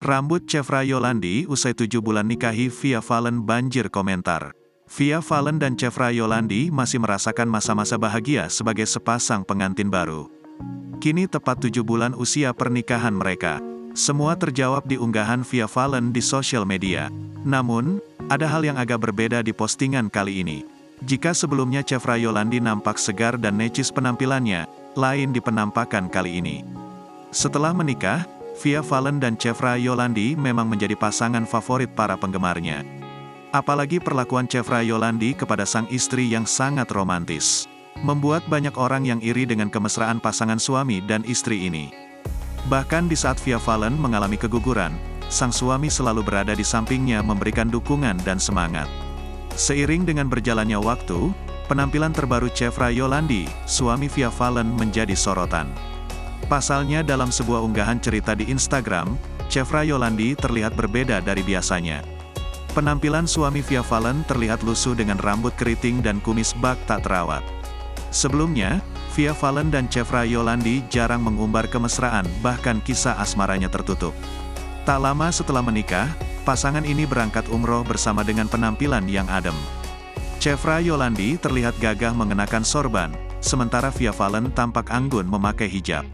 Rambut Chevra Yolandi usai 7 bulan nikahi Via Valen banjir komentar. Via Valen dan Chevra Yolandi masih merasakan masa-masa bahagia sebagai sepasang pengantin baru. Kini tepat 7 bulan usia pernikahan mereka. Semua terjawab di unggahan Via Valen di sosial media. Namun, ada hal yang agak berbeda di postingan kali ini. Jika sebelumnya Chevra Yolandi nampak segar dan necis penampilannya, lain di penampakan kali ini. Setelah menikah, Via Valen dan Chevra Yolandi memang menjadi pasangan favorit para penggemarnya. Apalagi perlakuan Chevra Yolandi kepada sang istri yang sangat romantis, membuat banyak orang yang iri dengan kemesraan pasangan suami dan istri ini. Bahkan di saat Via Valen mengalami keguguran, sang suami selalu berada di sampingnya memberikan dukungan dan semangat. Seiring dengan berjalannya waktu, penampilan terbaru Chevra Yolandi, suami Via Valen menjadi sorotan. Pasalnya dalam sebuah unggahan cerita di Instagram, Chevra Yolandi terlihat berbeda dari biasanya. Penampilan suami Via Valen terlihat lusuh dengan rambut keriting dan kumis bak tak terawat. Sebelumnya, Via Valen dan Chevra Yolandi jarang mengumbar kemesraan, bahkan kisah asmaranya tertutup. Tak lama setelah menikah, pasangan ini berangkat umroh bersama dengan penampilan yang adem. Chevra Yolandi terlihat gagah mengenakan sorban, sementara Via Valen tampak anggun memakai hijab.